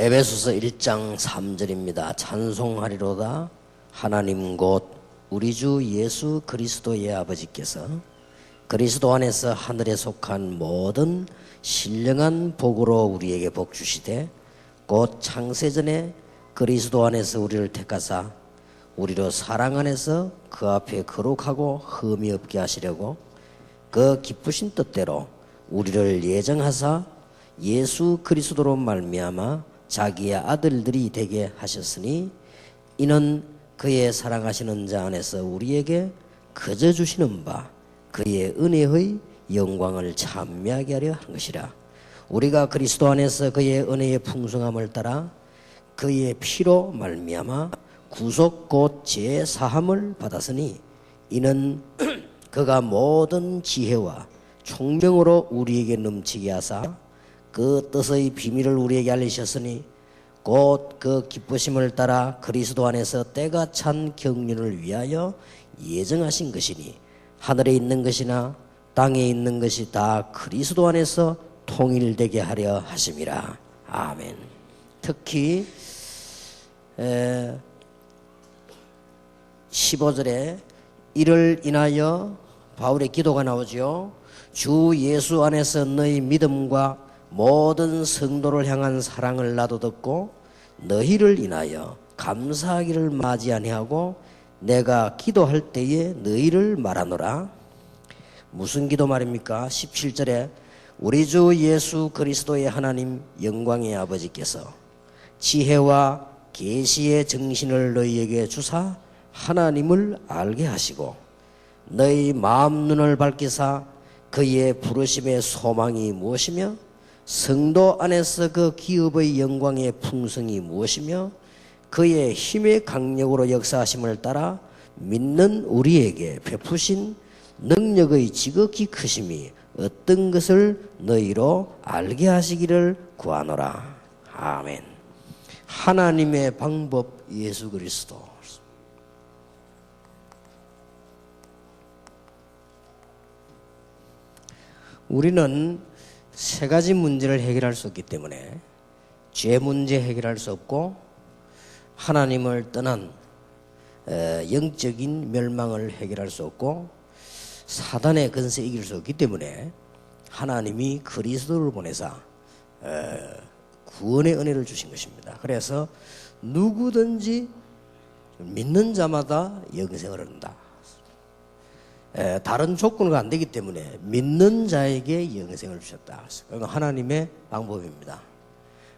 에베소서 1장 3절입니다. 찬송하리로다 하나님 곧 우리 주 예수 그리스도의 아버지께서 그리스도 안에서 하늘에 속한 모든 신령한 복으로 우리에게 복 주시되 곧 창세전에 그리스도 안에서 우리를 택하사 우리로 사랑 안에서 그 앞에 거룩하고 흠이 없게 하시려고 그 기쁘신 뜻대로 우리를 예정하사 예수 그리스도로 말미암아 자기의 아들들이 되게 하셨으니 이는 그의 사랑하시는 자 안에서 우리에게 거저 주시는 바 그의 은혜의 영광을 찬미하게 하려 한 것이라. 우리가 그리스도 안에서 그의 은혜의 풍성함을 따라 그의 피로 말미암아 구속 곧 죄 사함을 받았으니 이는 그가 모든 지혜와 총명으로 우리에게 넘치게 하사 그 뜻의 비밀을 우리에게 알리셨으니 곧 그 기쁘심을 따라 그리스도 안에서 때가 찬 경륜을 위하여 예정하신 것이니 하늘에 있는 것이나 땅에 있는 것이 다 그리스도 안에서 통일되게 하려 하심이라. 아멘. 특히 15절에 이를 인하여 바울의 기도가 나오죠. 주 예수 안에서 너희 믿음과 모든 성도를 향한 사랑을 나도 듣고 너희를 인하여 감사하기를 마지 아니하고 내가 기도할 때에 너희를 말하노라. 무슨 기도 말입니까? 17절에 우리 주 예수 그리스도의 하나님 영광의 아버지께서 지혜와 계시의 정신을 너희에게 주사 하나님을 알게 하시고 너희 마음 눈을 밝히사 그의 부르심의 소망이 무엇이며 성도 안에서 그 기업의 영광의 풍성이 무엇이며 그의 힘의 강력으로 역사하심을 따라 믿는 우리에게 베푸신 능력의 지극히 크심이 어떤 것을 너희로 알게 하시기를 구하노라. 아멘. 하나님의 방법 예수 그리스도. 우리는 세 가지 문제를 해결할 수 없기 때문에 죄 문제 해결할 수 없고 하나님을 떠난 영적인 멸망을 해결할 수 없고 사단의 건세 이길 수 없기 때문에 하나님이 그리스도를 보내사 구원의 은혜를 주신 것입니다. 그래서 누구든지 믿는 자마다 영생을 얻는다. 다른 조건은 안 되기 때문에 믿는 자에게 영생을 주셨다. 그건 하나님의 방법입니다.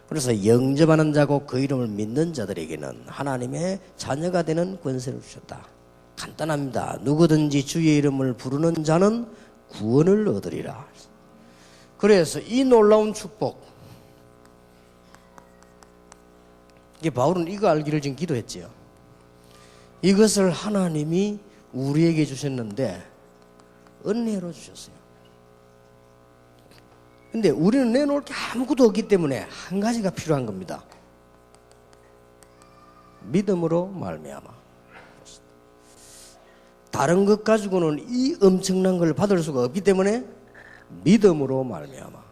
그래서 영접하는 자고 그 이름을 믿는 자들에게는 하나님의 자녀가 되는 권세를 주셨다. 간단합니다. 누구든지 주의 이름을 부르는 자는 구원을 얻으리라. 그래서 이 놀라운 축복, 이게 바울은 이거 알기를 지금 기도했지요. 이것을 하나님이 우리에게 주셨는데 은혜로 주셨어요. 근데 우리는 내놓을 게 아무것도 없기 때문에 한 가지가 필요한 겁니다. 믿음으로 말미암아. 다른 것 가지고는 이 엄청난 걸 받을 수가 없기 때문에 믿음으로 말미암아.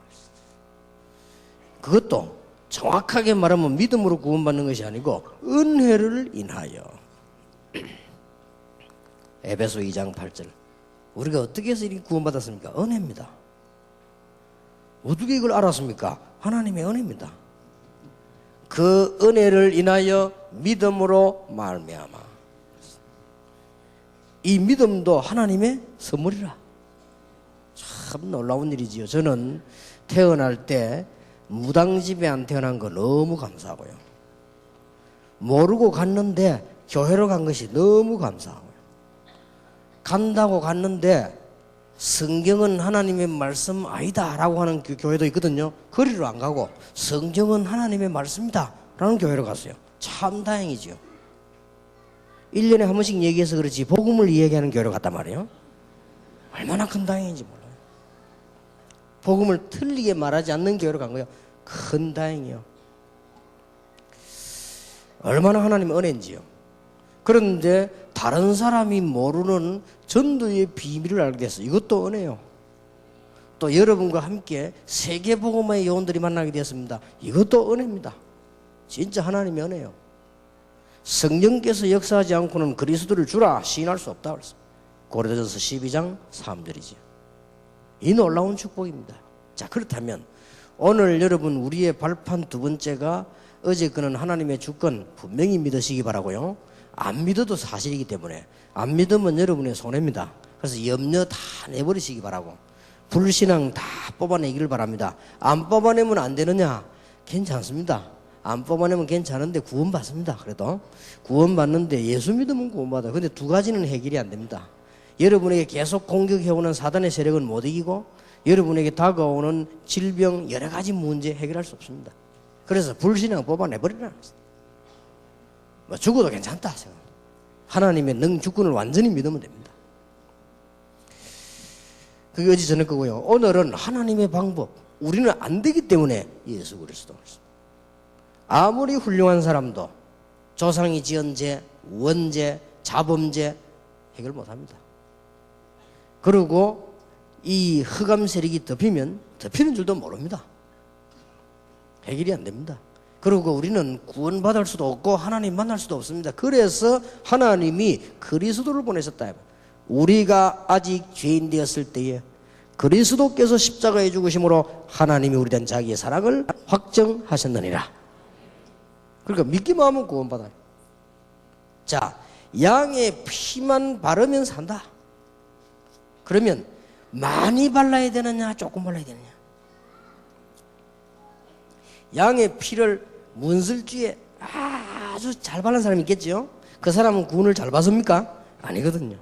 그것도 정확하게 말하면 믿음으로 구원받는 것이 아니고 은혜를 인하여. 에베소 2장 8절. 우리가 어떻게 해서 이렇게 구원받았습니까? 은혜입니다. 어떻게 이걸 알았습니까? 하나님의 은혜입니다. 그 은혜를 인하여 믿음으로 말미암아. 이 믿음도 하나님의 선물이라. 참 놀라운 일이지요. 저는 태어날 때 무당집에 안 태어난 거 너무 감사하고요. 모르고 갔는데 교회로 간 것이 너무 감사하고요. 간다고 갔는데 성경은 하나님의 말씀 아니다 라고 하는 교회도 있거든요. 거리로 안 가고 성경은 하나님의 말씀이다 라는 교회로 갔어요. 참 다행이지요. 1년에 한 번씩 얘기해서 그렇지 복음을 이야기하는 교회로 갔단 말이에요. 얼마나 큰 다행인지 몰라요. 복음을 틀리게 말하지 않는 교회로 간 거예요. 큰 다행이요. 얼마나 하나님의 은혜인지요. 그런데 다른 사람이 모르는 전도의 비밀을 알게 됐어요. 이것도 은혜요. 또 여러분과 함께 세계복음화의 요원들이 만나게 되었습니다. 이것도 은혜입니다. 진짜 하나님의 은혜요. 성령께서 역사하지 않고는 그리스도를 주라 시인할 수 없다 그랬어. 고린도전서 12장 3절이지. 이 놀라운 축복입니다. 자, 그렇다면 오늘 여러분 우리의 발판 두 번째가 어제 그는 하나님의 주권 분명히 믿으시기 바라고요. 안 믿어도 사실이기 때문에 안 믿으면 여러분의 손해입니다. 그래서 염려 다 내버리시기 바라고 불신앙 다 뽑아내기를 바랍니다. 안 뽑아내면 안 되느냐? 괜찮습니다. 안 뽑아내면 괜찮은데 구원받습니다. 그래도 구원받는데 예수 믿으면 구원받아요. 근데 두 가지는 해결이 안 됩니다. 여러분에게 계속 공격해오는 사단의 세력은 못 이기고 여러분에게 다가오는 질병 여러 가지 문제 해결할 수 없습니다. 그래서 불신앙 뽑아내버리라. 뭐 죽어도 괜찮다. 하나님의 주권을 완전히 믿으면 됩니다. 그게 어제 전에 거고요. 오늘은 하나님의 방법. 우리는 안 되기 때문에 예수 그리스도. 아무리 훌륭한 사람도 조상이 지은 죄, 원죄, 자범죄 해결 못합니다. 그리고 이 흑암 세력이 덮이면 덮이는 줄도 모릅니다. 해결이 안 됩니다. 그리고 우리는 구원받을 수도 없고 하나님 만날 수도 없습니다. 그래서 하나님이 그리스도를 보내셨다. 우리가 아직 죄인 되었을 때에 그리스도께서 십자가에 죽으심으로 하나님이 우리에 대한 자기의 사랑을 확정하셨느니라. 그러니까 믿기만 하면 구원받아요. 자, 양의 피만 바르면 산다. 그러면 많이 발라야 되느냐 조금 발라야 되느냐? 양의 피를 문설주에 아주 잘 바른 사람이 있겠죠? 그 사람은 구원을 잘 받습니까? 아니거든요.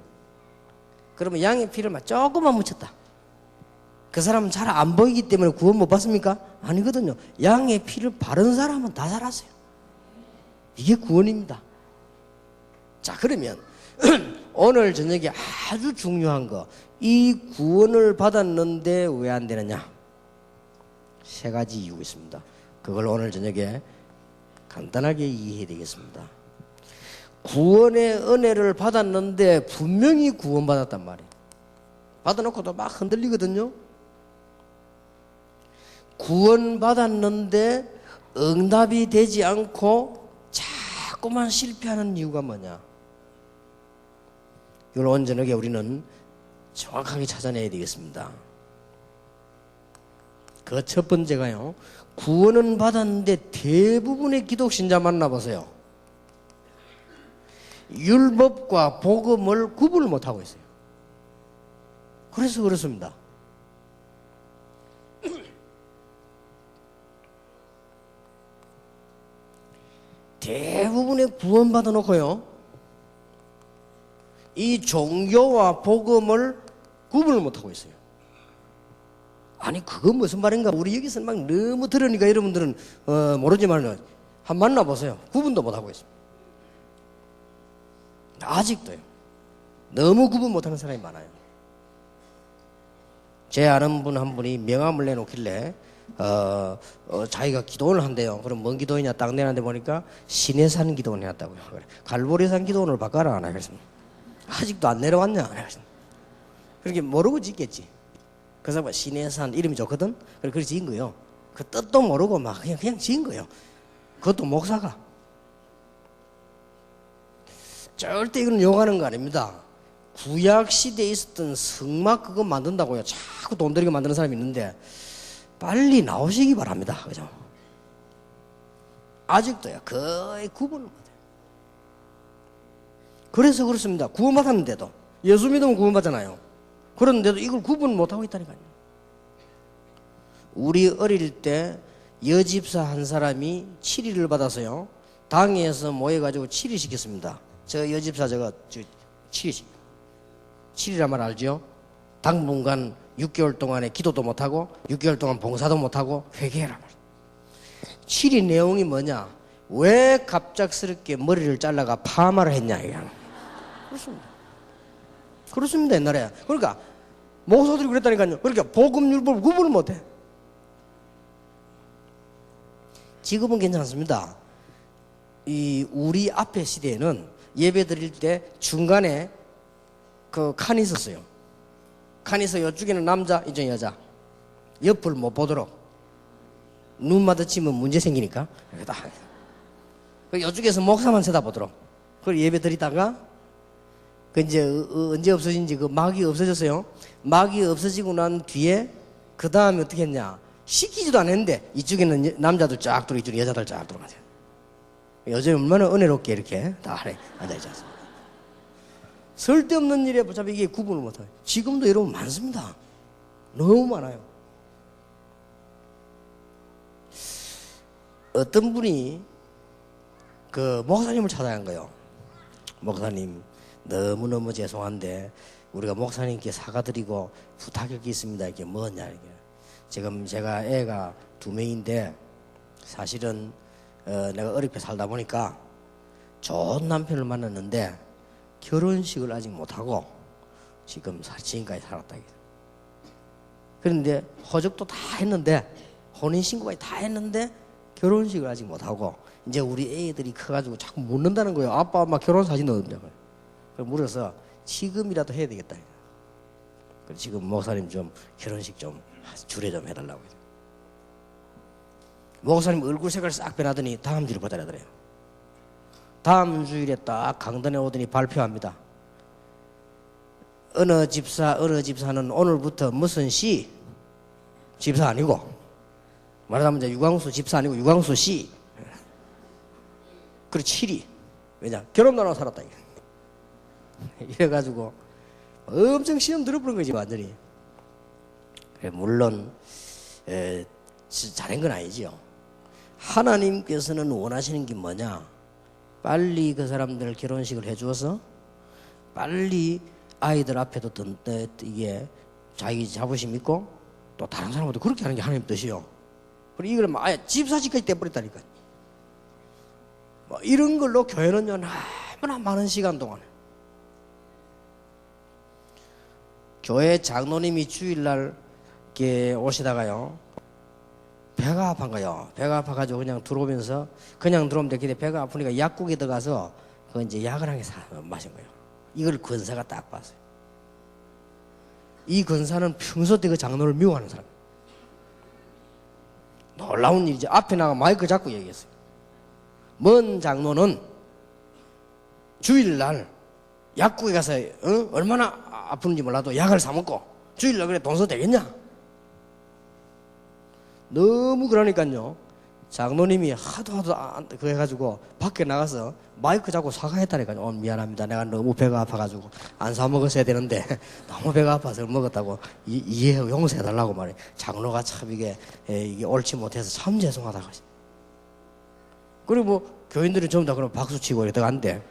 그러면 양의 피를 막 조금만 묻혔다. 그 사람은 잘 안 보이기 때문에 구원 못 받습니까? 아니거든요. 양의 피를 바른 사람은 다 살았어요. 이게 구원입니다. 자, 그러면 오늘 저녁에 아주 중요한 거, 이 구원을 받았는데 왜 안 되느냐? 세 가지 이유가 있습니다. 그걸 오늘 저녁에 간단하게 이해해야 되겠습니다. 구원의 은혜를 받았는데 분명히 구원받았단 말이에요. 받아놓고도 막 흔들리거든요. 구원받았는데 응답이 되지 않고 자꾸만 실패하는 이유가 뭐냐? 이걸 오늘 저녁에 우리는 정확하게 찾아내야 되겠습니다. 그 첫 번째가요, 구원은 받았는데 대부분의 기독신자 만나보세요. 율법과 복음을 구분을 못하고 있어요. 그래서 그렇습니다. 대부분의 구원받아 놓고요, 이 종교와 복음을 구분을 못하고 있어요. 아니, 그건 무슨 말인가? 우리 여기서 막 너무 들으니까 여러분들은 모르지만 한 만나보세요. 구분도 못하고 있습니다. 아직도요. 너무 구분 못하는 사람이 많아요. 제 아는 분 한 분이 명함을 내놓길래 자기가 기도원을 한대요. 그럼 뭔 기도원이냐 딱 내놨는데 보니까 시내산 기도원 해놨다고요. 그래, 갈보리산 기도원을 바꿔라 하나 그랬습니다. 아직도 안 내려왔냐? 그렇게 모르고 짓겠지. 그래서 뭐 시내산 이름이 좋거든. 그래서 지은 거예요. 그 뜻도 모르고 막 그냥 지은 거예요. 그것도 목사가. 절대 이건 욕하는 거 아닙니다. 구약 시대에 있었던 성막 그거 만든다고요. 자꾸 돈 들이게 만드는 사람이 있는데 빨리 나오시기 바랍니다. 그죠? 아직도요. 거의 구분을 못해요. 그래서 그렇습니다. 구원받았는데도 예수 믿으면 구원받잖아요. 그런데도 이걸 구분 못하고 있다니까요. 우리 어릴 때 여집사 한 사람이 치리를 받아서요, 당에서 모여가지고 치리 시켰습니다. 저 여집사 저거 치리란 말 알죠? 당분간 6개월 동안에 기도도 못하고 6개월 동안 봉사도 못하고 회개해라 말. 치리 내용이 뭐냐? 왜 갑작스럽게 머리를 잘라가 파마를 했냐 이야. 그렇습니다 옛날에. 그러니까 목사들이 그랬다니까요. 그러니까 복음 율법을 구분을 못해. 지금은 괜찮습니다. 이 우리 앞에 시대에는 예배 드릴 때 중간에 그 칸이 있었어요. 칸이 있어. 이쪽에는 남자, 이쪽에 여자. 옆을 못 보도록. 눈 마주치면 문제 생기니까. 이쪽에서 목사만 쳐다보도록. 그리고 예배 드리다가 그 이제 언제 없어진지 그 막이 없어졌어요. 막이 없어지고 난 뒤에 그 다음에 어떻게 했냐? 시키지도 않았는데 이쪽에는 남자들 쫙 들어, 이쪽에 여자들 쫙 들어가세요. 요즘 얼마나 은혜롭게 이렇게 다 앉아있지 않습니까? 쓸데없는 일에 어차피 이게 구분을 못해요. 지금도 여러분 많습니다. 너무 많아요. 어떤 분이 그 목사님을 찾아간 거예요. 목사님, 너무너무 죄송한데 우리가 목사님께 사과드리고 부탁할 게 있습니다. 이게 뭐냐 이게. 지금 제가 애가 2명인데 사실은 내가 어렵게 살다 보니까 좋은 남편을 만났는데 결혼식을 아직 못하고 지금 지금까지 살았다. 그런데 호적도 다 했는데 혼인신고까지 다 했는데 결혼식을 아직 못하고 이제 우리 애들이 커가지고 자꾸 묻는다는 거예요. 아빠 엄마 결혼사진 넣었는데. 그래서 물어서 지금이라도 해야 되겠다. 그래서 지금 목사님 좀 결혼식 좀 주례 좀 해달라고 해요. 목사님 얼굴 색깔 싹 변하더니 다음 주를 보자라더래요. 다음 주일에 딱 강단에 오더니 발표합니다. 어느 집사는 오늘부터 무슨 씨 집사 아니고 말하자면 이제 유광수 집사 아니고 유광수 씨. 그리고 7위. 왜냐? 결혼도 안 하고 살았다. 이래가지고 엄청 시험 들어버린 거지 완전히. 물론 잘한 건 아니지요. 하나님께서는 원하시는 게 뭐냐? 빨리 그 사람들 결혼식을 해주어서 빨리 아이들 앞에도 이게 자기 자부심 있고 또 다른 사람도 그렇게 하는 게 하나님 뜻이요. 그리고 이걸 막 아예 집사직까지 떼버렸다니까. 뭐 이런 걸로 교회는요 너무나 많은 시간 동안 교회 장로님이 주일날 이렇게 오시다가요 배가 아픈 거요. 배가 아파가지고 그냥 들어오면서 그냥 들어오면 되는데 배가 아프니까 약국에 들어가서 그 이제 약을 한 개 마신 거예요. 이걸 권사가 딱 봤어요. 이 권사는 평소 때 그 장로를 미워하는 사람. 놀라운 일이죠. 앞에 나가 마이크 잡고 얘기했어요. 먼 장로는 주일날 약국에 가서 얼마나 아픈지 몰라도 약을 사 먹고 주일날 그래 돈 써도 되겠냐? 너무 그러니까요. 장로님이 하도 그거 해가지고 밖에 나가서 마이크 잡고 사과했다니까요. 미안합니다. 내가 너무 배가 아파가지고 안 사 먹었어야 되는데 너무 배가 아파서 먹었다고 이해하고 용서해달라고 말해. 장로가 참 이게 옳지 못해서 참 죄송하다고. 그리고 뭐 교인들이 전부 다 그럼 박수 치고 이러다가 안 돼.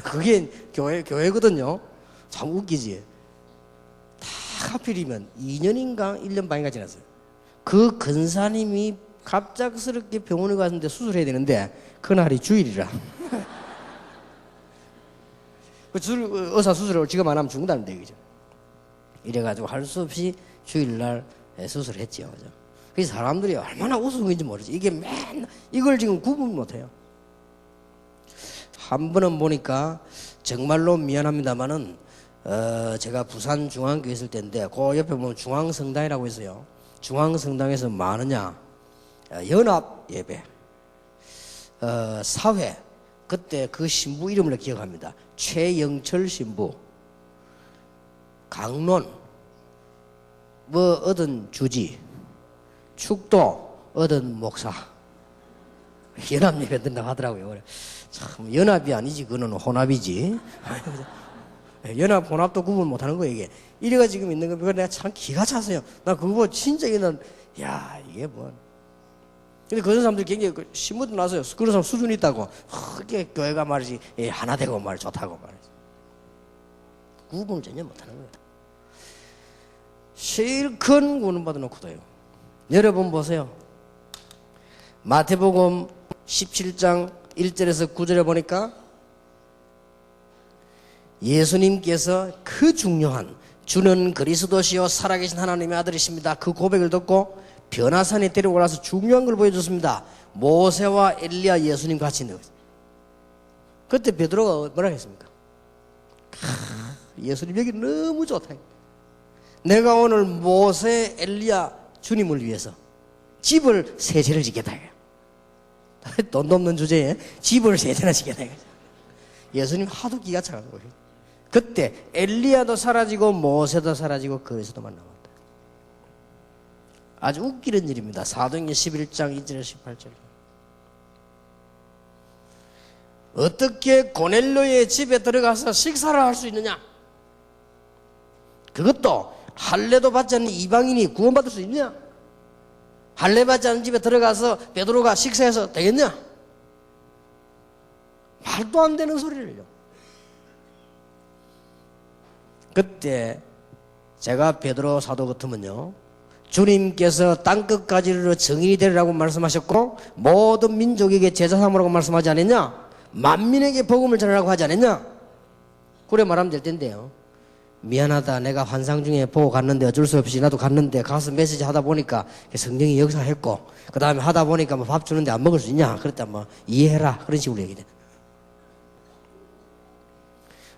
그게 교회거든요. 참 웃기지. 다 하필이면 2년인가 1년 반인가 지났어요. 그 근사님이 갑작스럽게 병원에 갔는데 수술해야 되는데 그날이 주일이라. 의사 수술을 지금 안 하면 죽는다는 얘기죠. 이래가지고 할 수 없이 주일날 수술을 했죠. 그래서 사람들이 얼마나 우스운지 모르지. 이게 맨날 이걸 지금 구분 못해요. 한 번은 보니까 정말로 미안합니다만은 제가 부산 중앙교회 있을 때인데 그 옆에 보면 중앙성당이라고 있어요. 중앙성당에서 뭐 하느냐? 연합 예배, 사회. 그때 그 신부 이름을 기억합니다. 최영철 신부, 강론, 뭐 얻은 주지, 축도 얻은 목사. 연합 예배 든다고 하더라고요. 참 연합이 아니지, 그거는 혼합이지. 연합 혼합도 구분 못하는 거예요 이게. 이래가 지금 있는 거. 그거 내가 참 기가 찼어요. 나 그거 진짜 이는 야 이게 뭐. 근데 그런 사람들이 굉장히 신문도 나서요. 그런 사람 수준이 있다고. 그게 교회가 말이지 하나 되고 말 좋다고 말이지. 구분을 전혀 못하는 거예요. 실컷 구원 받아놓고도요. 여러분 보세요. 마태복음 17장 1절에서 9절에 보니까 예수님께서 그 중요한 주는 그리스도시요 살아계신 하나님의 아들이십니다. 그 고백을 듣고 변화산에 데려올라서 중요한 걸 보여줬습니다. 모세와 엘리야 예수님 같이 있는 거죠. 그때 베드로가 뭐라 했습니까? 예수님 여기 너무 좋다. 내가 오늘 모세 엘리야 주님을 위해서 집을 세 채를 짓겠다. 돈도 없는 주제에 집을 3대나 지게. 예수님 하도 기가 차가지고. 그때 엘리야도 사라지고 모세도 사라지고 그리스도만 남았다. 아주 웃기는 일입니다. 사도행전 11장 2절 18절. 어떻게 고넬료의 집에 들어가서 식사를 할 수 있느냐? 그것도 할례도 받지 않는 이방인이 구원받을 수 있느냐? 할례 받지 않는 집에 들어가서 베드로가 식사해서 되겠냐? 말도 안 되는 소리를요. 그때 제가 베드로 사도 같으면요, 주님께서 땅끝까지로 증인이 되리라고 말씀하셨고 모든 민족에게 제자 삼으라고 말씀하지 않았냐? 만민에게 복음을 전하라고 하지 않았냐? 그래 말하면 될 텐데요, 미안하다, 내가 환상 중에 보고 갔는데 어쩔 수 없이 나도 갔는데 가서 메시지 하다 보니까 성령이 역사했고 그 다음에 하다 보니까 뭐 밥 주는데 안 먹을 수 있냐? 그랬다 뭐 이해해라, 그런 식으로 얘기돼.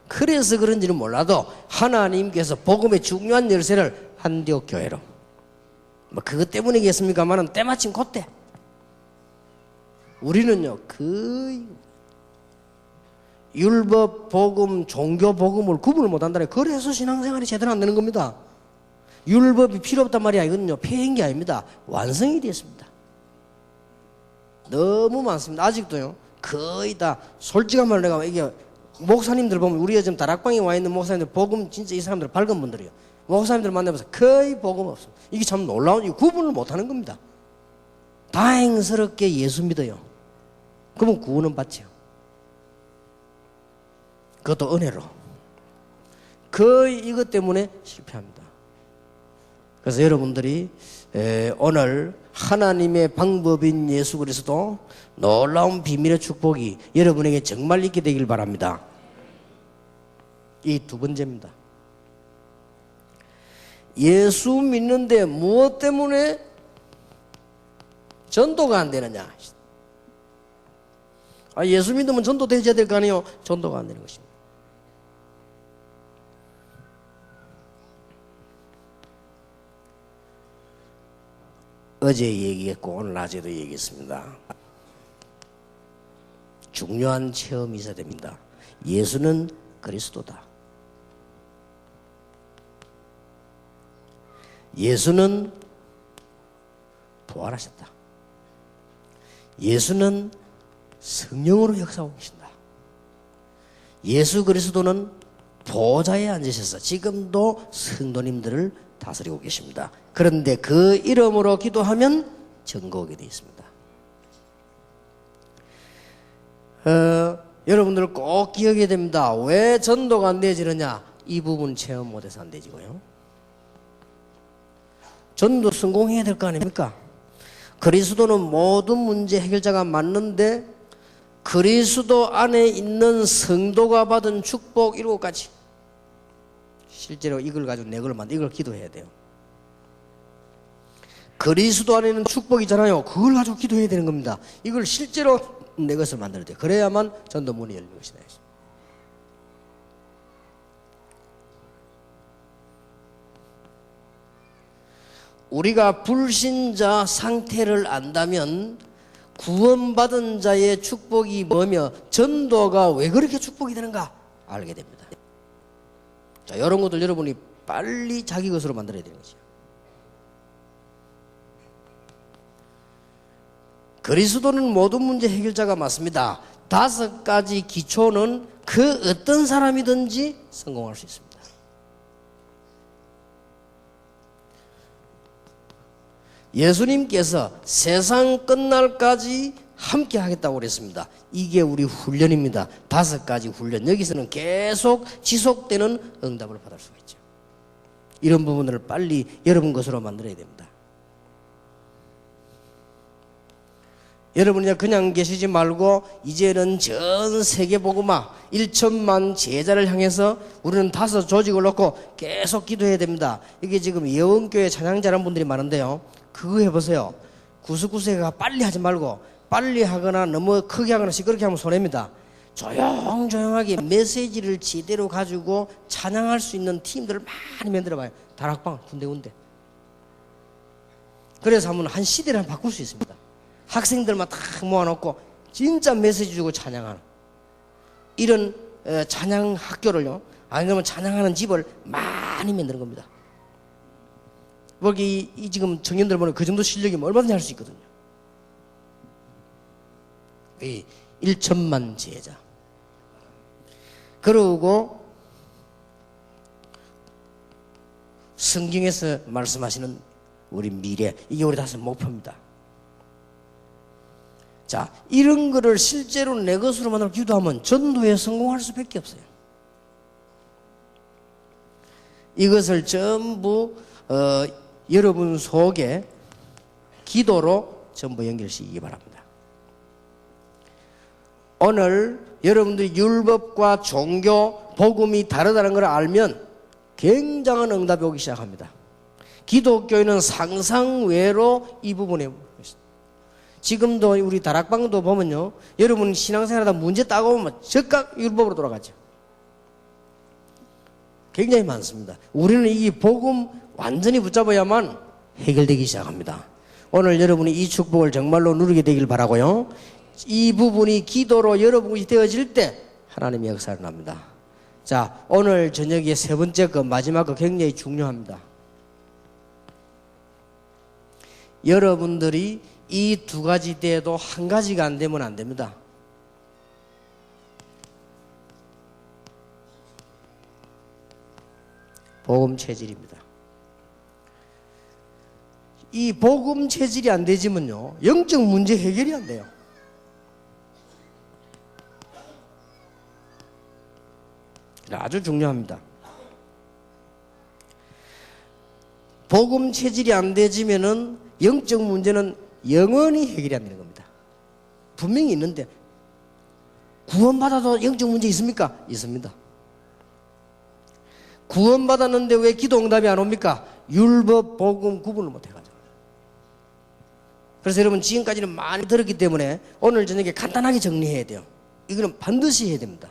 그래서 그런지는 몰라도 하나님께서 복음의 중요한 열쇠를 안디옥 교회로, 뭐 그것 때문이겠습니까만은 때마침 그때 우리는요 그 율법 복음, 종교 복음을 구분을 못한다네. 그래서 신앙생활이 제대로 안 되는 겁니다. 율법이 필요 없단 말이 아니거든요. 폐인 게 아닙니다. 완성이 됐습니다. 너무 많습니다. 아직도요 거의 다 솔직한 말로 내가 이게 목사님들 보면, 우리가 지금 다락방에 와 있는 목사님들 복음 진짜 이 사람들 밝은 분들이에요. 목사님들 만나면서 거의 복음 없어. 이게 참 놀라운, 이 구분을 못하는 겁니다. 다행스럽게 예수 믿어요. 그러면 구원은 받죠. 그것도 은혜로. 거의 이것 때문에 실패합니다. 그래서 여러분들이 오늘 하나님의 방법인 예수 그리스도 놀라운 비밀의 축복이 여러분에게 정말 있게 되길 바랍니다. 이 두 번째입니다. 예수 믿는데 무엇 때문에 전도가 안 되느냐? 예수 믿으면 전도 되셔야 될 거 아니에요? 전도가 안 되는 것입니다. 어제 얘기했고 오늘 낮에도 얘기했습니다. 중요한 체험이 있어야 됩니다. 예수는 그리스도다. 예수는 부활하셨다. 예수는 성령으로 역사하고 계신다. 예수 그리스도는 보좌에 앉으셔서 지금도 성도님들을 다스리고 계십니다. 그런데 그 이름으로 기도하면 전거 오게 되어 있습니다. 여러분들 꼭 기억해야 됩니다. 왜 전도가 안 되지느냐? 이 부분 체험 못해서 안 되지고요. 전도 성공해야 될 거 아닙니까? 그리스도는 모든 문제 해결자가 맞는데 그리스도 안에 있는 성도가 받은 축복 7가지, 실제로 이걸 가지고 내 걸 만들어 이걸 기도해야 돼요. 그리스도 안에 있는 축복이잖아요. 그걸 가지고 기도해야 되는 겁니다. 이걸 실제로 내 것을 만들어야 돼요. 그래야만 전도문이 열리는 것이다. 우리가 불신자 상태를 안다면 구원받은 자의 축복이 뭐며 전도가 왜 그렇게 축복이 되는가 알게 됩니다. 자, 이런 것들 여러분이 빨리 자기 것으로 만들어야 되는 것이죠. 그리스도는 모든 문제 해결자가 맞습니다. 5가지 기초는 그 어떤 사람이든지 성공할 수 있습니다. 예수님께서 세상 끝날까지 함께 하겠다고 그랬습니다. 이게 우리 훈련입니다. 5가지 훈련. 여기서는 계속 지속되는 응답을 받을 수가 있죠. 이런 부분을 빨리 여러분 것으로 만들어야 됩니다. 여러분이 그냥 계시지 말고 이제는 전 세계 복음화 1천만 제자를 향해서 우리는 5 조직을 놓고 계속 기도해야 됩니다. 이게 지금 예원교회 찬양 잘하는 분들이 많은데요, 그거 해보세요. 구스구스가 빨리 하지 말고, 빨리 하거나 너무 크게 하거나 시끄럽게 하면 손해입니다. 조용조용하게 메시지를 제대로 가지고 찬양할 수 있는 팀들을 많이 만들어봐요. 다락방 군데군데. 그래서 하면 한 시대를 바꿀 수 있습니다. 학생들만 다 모아놓고 진짜 메시지 주고 찬양하는 이런 찬양 학교를요, 안 그러면 찬양하는 집을 많이 만드는 겁니다. 여기 지금 청년들 보면 그 정도 실력이면 얼마든지 할 수 있거든요. 이 1천만 제자. 그러고 성경에서 말씀하시는 우리 미래, 이게 우리 다섯 목표입니다. 자, 이런 거를 실제로 내 것으로 만들어 기도하면 전도에 성공할 수밖에 없어요. 이것을 전부 여러분 속에 기도로 전부 연결시키기 바랍니다. 오늘 여러분들이 율법과 종교, 복음이 다르다는 걸 알면 굉장한 응답이 오기 시작합니다. 기독교인은 상상 외로 이 부분에 지금도 우리 다락방도 보면요, 여러분 신앙생활하다 문제 따고 보면 즉각 율법으로 돌아가죠. 굉장히 많습니다. 우리는 이 복음 완전히 붙잡아야만 해결되기 시작합니다. 오늘 여러분이 이 축복을 정말로 누리게 되길 바라고요. 이 부분이 기도로 여러분이 되어질 때 하나님의 역사를 납니다. 자, 오늘 저녁에 세 번째 거, 마지막 거 굉장히 중요합니다. 여러분들이 이 두 가지 때에도 한 가지가 안 되면 안 됩니다. 복음 체질입니다. 이 복음 체질이 안 되지만요, 영적 문제 해결이 안 돼요. 아주 중요합니다. 복음 체질이 안 되지면은 영적 문제는 영원히 해결이 안 되는 겁니다. 분명히 있는데 구원받아도 영적 문제 있습니까? 있습니다. 구원받았는데 왜 기도 응답이 안 옵니까? 율법, 복음 구분을 못 해가지고. 그래서 여러분 지금까지는 많이 들었기 때문에 오늘 저녁에 간단하게 정리해야 돼요. 이거는 반드시 해야 됩니다.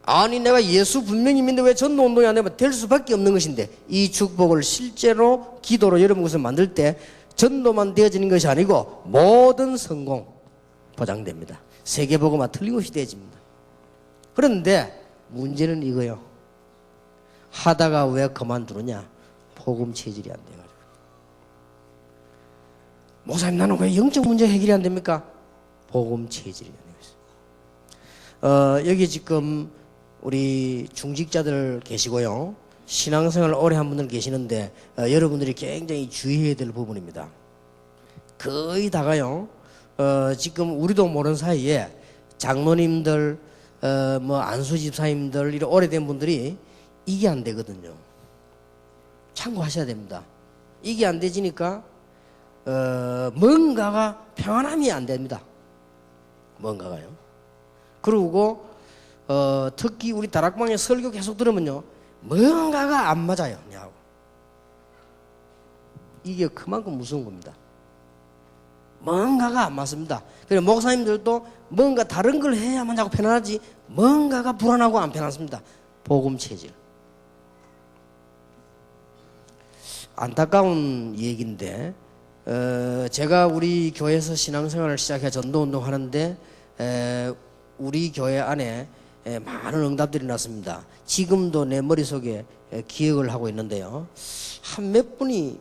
아니 내가 예수 분명히 믿는데 왜 전도운동이 안 되면 될 수밖에 없는 것인데, 이 축복을 실제로 기도로 여러분 것을 만들 때 전도만 되어지는 것이 아니고 모든 성공 보장됩니다. 세계복음화 틀림없이 되어집니다. 그런데 문제는 이거요, 하다가 왜 그만두느냐? 복음 체질이 안 돼가지고. 목사님 나는 왜 영적 문제 해결이 안 됩니까? 복음 체질이 안 되고 있어요. 여기 지금 우리 중직자들 계시고요, 신앙생활 오래 한 분들 계시는데 여러분들이 굉장히 주의해야 될 부분입니다. 거의 다가요, 지금 우리도 모르는 사이에 장로님들, 뭐 안수 집사님들, 이런 오래된 분들이 이게 안 되거든요. 참고하셔야 됩니다. 이게 안 되지니까 뭔가가 평안함이 안 됩니다. 뭔가가요. 그리고 특히 우리 다락방에 설교 계속 들으면요, 뭔가가 안 맞아요. 이게 그만큼 무서운 겁니다. 뭔가가 안 맞습니다. 그래서 목사님들도 뭔가 다른 걸 해야만 자꾸 편안하지, 뭔가가 불안하고 안 편안습니다. 복음 체질. 안타까운 얘기인데, 제가 우리 교회에서 신앙생활을 시작해 전도운동 하는데 우리 교회 안에 많은 응답들이 났습니다. 지금도 내 머릿속에 기억을 하고 있는데요, 한 몇 분이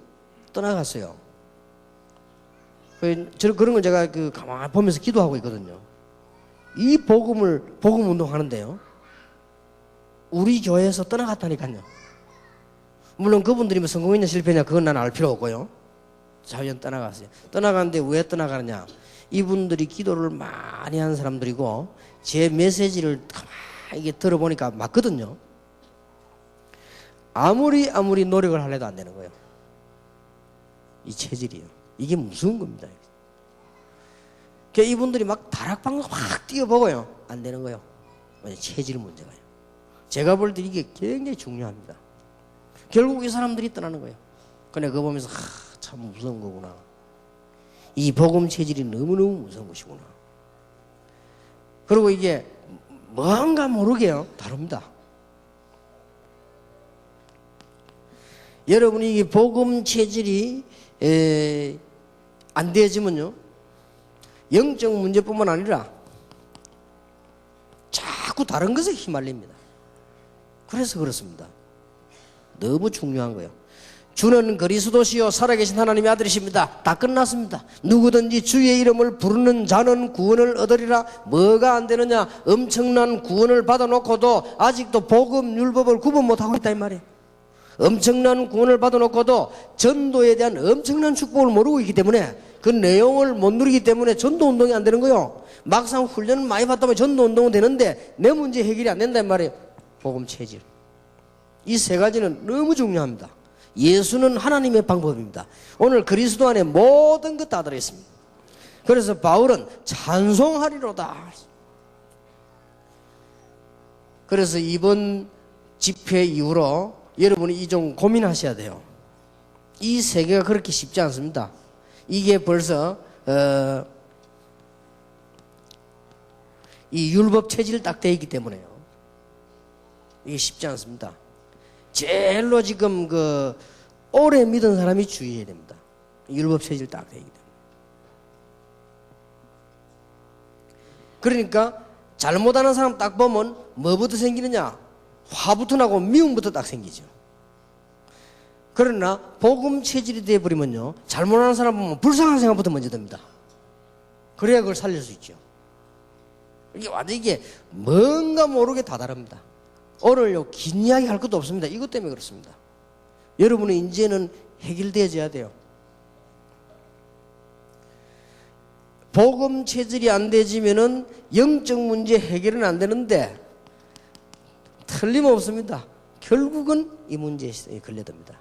떠나갔어요. 그런 걸 제가 가만히 보면서 기도하고 있거든요. 이 복음 운동하는데요, 우리 교회에서 떠나갔다니까요. 물론 그분들이 뭐 성공했냐 실패했냐 그건 난 알 필요 없고요. 자연 떠나갔어요. 떠나갔는데 왜 떠나가느냐? 이분들이 기도를 많이 한 사람들이고 제 메시지를 가만히 들어보니까 맞거든요. 아무리 노력을 하려도 안 되는 거예요. 이 체질이요. 이게 무서운 겁니다. 그러니까 이분들이 막 다락방을 확 뛰어보고요, 안 되는 거예요. 체질 문제가요. 제가 볼 때 이게 굉장히 중요합니다. 결국 이 사람들이 떠나는 거예요. 근데 그거 보면서 참 무서운 거구나. 이 복음 체질이 너무너무 무서운 것이구나. 그리고 이게 뭔가 모르게요, 다릅니다. 여러분이 이 복음 체질이 안 되어지면요, 영적 문제뿐만 아니라 자꾸 다른 것에 휘말립니다. 그래서 그렇습니다. 너무 중요한 거예요. 주는 그리스도시요 살아계신 하나님의 아들이십니다. 다 끝났습니다. 누구든지 주의 이름을 부르는 자는 구원을 얻으리라. 뭐가 안 되느냐? 엄청난 구원을 받아놓고도 아직도 복음, 율법을 구분 못하고 있다 이 말이에요. 엄청난 구원을 받아놓고도 전도에 대한 엄청난 축복을 모르고 있기 때문에, 그 내용을 못 누리기 때문에 전도 운동이 안 되는 거예요. 막상 훈련을 많이 받다면 전도 운동은 되는데 내 문제 해결이 안 된다 이 말이에요. 복음 체질. 이 세 가지는 너무 중요합니다. 예수는 하나님의 방법입니다. 오늘 그리스도 안에 모든 것 다 들어있습니다. 그래서 바울은 찬송하리로다. 그래서 이번 집회 이후로 여러분이 이 좀 고민하셔야 돼요. 이 세계가 그렇게 쉽지 않습니다. 이게 벌써 이 율법 체질 딱 돼 있기 때문에요. 이게 쉽지 않습니다. 제일로 지금 오래 믿은 사람이 주의해야 됩니다. 율법 체질 딱 돼 있기 때문에. 그러니까 잘못하는 사람 딱 보면 뭐부터 생기느냐? 화부터 나고 미움부터 딱 생기죠. 그러나 복음 체질이 되어버리면요, 잘못하는 사람 보면 불쌍한 생각부터 먼저 듭니다. 그래야 그걸 살릴 수 있죠. 이게 완전 이게 뭔가 모르게 다 다릅니다. 오늘요 긴 이야기 할 것도 없습니다. 이것 때문에 그렇습니다. 여러분의 이제는 해결되어져야 돼요. 복음 체질이 안 되지면은 영적 문제 해결은 안 되는데, 틀림없습니다. 결국은 이 문제에 걸려듭니다.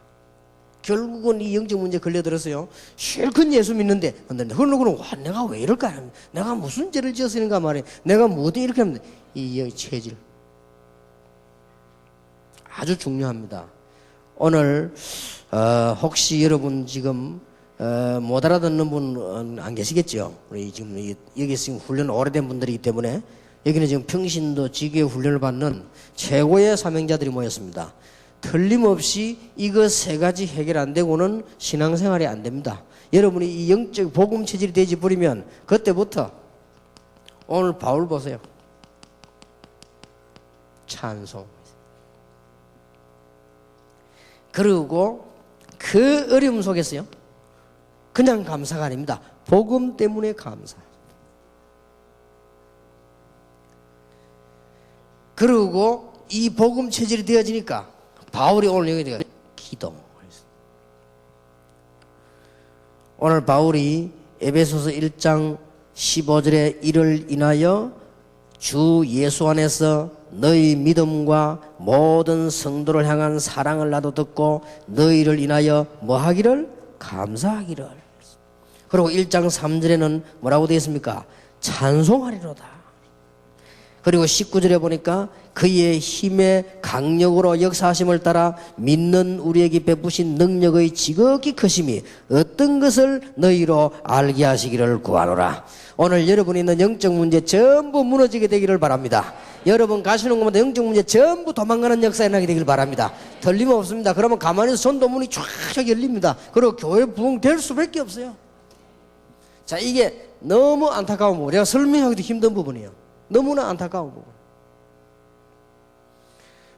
결국은 이 영적 문제에 걸려들었어요. 실컷 예수 믿는데, 그러고 와, 내가 왜 이럴까? 내가 무슨 죄를 지었으니까 말이야. 내가 뭐든 이렇게 하면 이 체질 아주 중요합니다. 오늘 혹시 여러분 지금 못 알아듣는 분 안 계시겠죠? 우리 지금 여기 지금 훈련 오래된 분들이기 때문에, 여기는 지금 평신도 지교회 훈련을 받는 최고의 사명자들이 모였습니다. 틀림없이 이거 세 가지 해결 안 되고는 신앙생활이 안 됩니다. 여러분이 이 영적 복음 체질이 되지 버리면 그때부터, 오늘 바울 보세요. 찬송. 그리고 그 어려움 속에서요, 그냥 감사가 아닙니다. 복음 때문에 감사. 그리고 이 복음 체질이 되어지니까 바울이 오늘 여기다가 기도. 오늘 바울이 에베소서 1장 15절에 이를 인하여 주 예수 안에서 너희 믿음과 모든 성도를 향한 사랑을 나도 듣고 너희를 인하여 뭐 하기를? 감사하기를. 그리고 1장 3절에는 뭐라고 되어 있습니까? 찬송하리로다. 그리고 19절에 보니까 그의 힘의 강력으로 역사하심을 따라 믿는 우리에게 베푸신 능력의 지극히 크심이 어떤 것을 너희로 알게 하시기를 구하노라. 오늘 여러분이 있는 영적 문제 전부 무너지게 되기를 바랍니다. 여러분 가시는 곳마다 영적 문제 전부 도망가는 역사에 나게 되기를 바랍니다. 틀림없습니다. 그러면 가만히 있어 전도문이 쫙 열립니다. 그리고 교회 부흥될 수밖에 없어요. 자, 이게 너무 안타까운 부분, 내가 설명하기도 힘든 부분이에요. 너무나 안타까운 부분.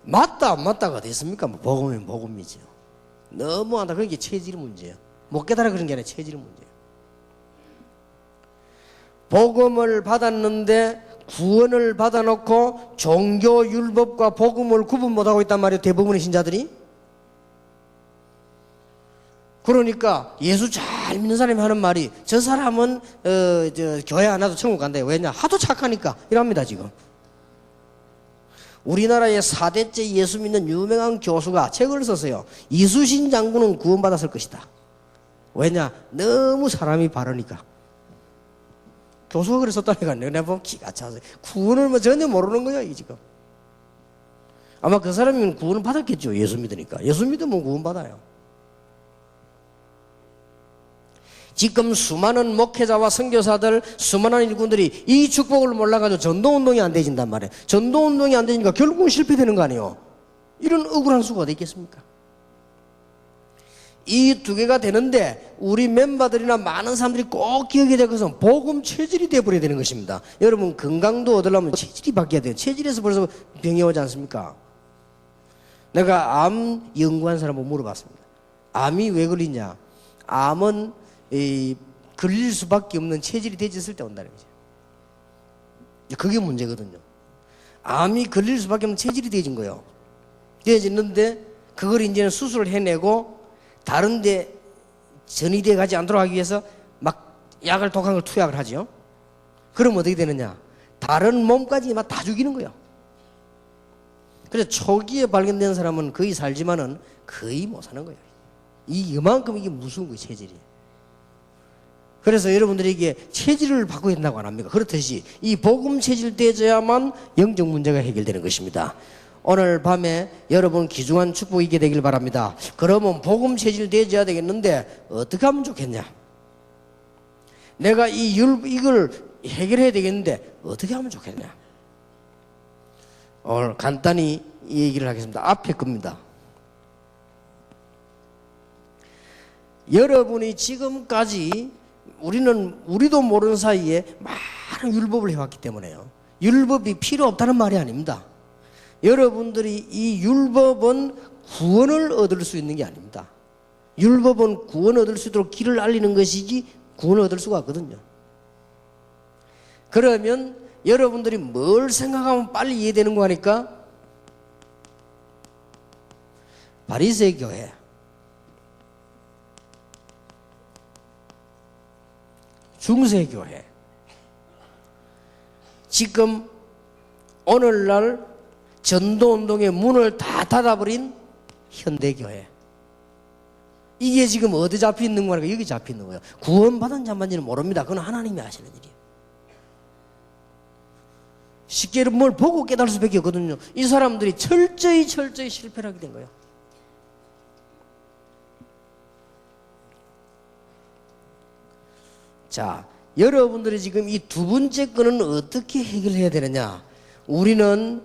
맞다 안 맞다가 됐습니까? 뭐 복음이면 복음이죠. 너무 안타까운 게 체질 문제예요. 못 깨달아 그런 게 아니라 체질 문제예요. 복음을 받았는데 구원을 받아놓고 종교 율법과 복음을 구분 못하고 있단 말이에요. 대부분의 신자들이. 그러니까 예수 잘 믿는 사람이 하는 말이, 저 사람은 교회 안 와도 천국 간다. 왜냐? 하도 착하니까 이랍니다. 지금 우리나라의 4대째 예수 믿는 유명한 교수가 책을 썼어요. 이수신 장군은 구원받았을 것이다. 왜냐? 너무 사람이 바르니까. 교수가 그랬었다니까. 내가 보면 기가 차서 구원을 뭐 전혀 모르는 거야 이 지금. 아마 그 사람이면 구원을 받았겠죠. 예수 믿으니까. 예수 믿으면 구원받아요. 지금 수많은 목회자와 선교사들, 수많은 일꾼들이 이 축복을 몰라가지고 전도운동이 안 되진단 말이에요. 전도운동이 안 되니까 결국은 실패되는 거 아니에요. 이런 억울한 수가 어디 있겠습니까? 이 두 개가 되는데 우리 멤버들이나 많은 사람들이 꼭 기억해야 될 것은 복음 체질이 되어버려야 되는 것입니다. 여러분 건강도 얻으려면 체질이 바뀌어야 돼요. 체질에서 벌써 병이 오지 않습니까? 내가 암 연구한 사람 한번 물어봤습니다. 암이 왜 걸리냐? 암은 걸릴 수밖에 없는 체질이 되졌을 때 온다는 거죠. 그게 문제거든요. 암이 걸릴 수밖에 없는 체질이 되어진 거예요. 되어졌는데 그걸 이제는 수술을 해내고 다른 데 전이돼 가지 않도록 하기 위해서 막 약을 독한 걸 투약을 하죠. 그럼 어떻게 되느냐? 다른 몸까지 막 다 죽이는 거예요. 그래서 초기에 발견된 사람은 거의 살지만은 거의 못 사는 거예요. 이만큼 이게 무서운 거예요, 체질이. 그래서 여러분들이 이게 체질을 바꿔야 된다고 안 합니까? 그렇듯이 이 복음 체질 되어야만 영적 문제가 해결되는 것입니다. 오늘 밤에 여러분 귀중한 축복이 있게 되길 바랍니다. 그러면 복음 체질 되어야 되겠는데 어떻게 하면 좋겠냐? 내가 이걸 해결해야 되겠는데 어떻게 하면 좋겠냐? 오늘 간단히 이 얘기를 하겠습니다. 앞에 겁니다. 여러분이 지금까지 우리도 모르는 사이에 많은 율법을 해왔기 때문에요. 율법이 필요 없다는 말이 아닙니다. 여러분들이 이 율법은 구원을 얻을 수 있는 게 아닙니다. 율법은 구원을 얻을 수 있도록 길을 알리는 것이지 구원을 얻을 수가 없거든요. 그러면 여러분들이 뭘 생각하면 빨리 이해되는 거 하니까 바리새인 교회, 중세교회, 지금 오늘날 전도운동의 문을 다 닫아버린 현대교회, 이게 지금 어디 잡혀 있는 거니까 여기 잡혀 있는 거예요. 구원받은 자만지는 모릅니다. 그건 하나님이 하시는 일이에요. 쉽게 뭘 보고 깨달을 수밖에 없거든요. 이 사람들이 철저히 실패를 하게 된 거예요. 자, 여러분들이 지금 이 두 번째 거는 어떻게 해결해야 되느냐? 우리는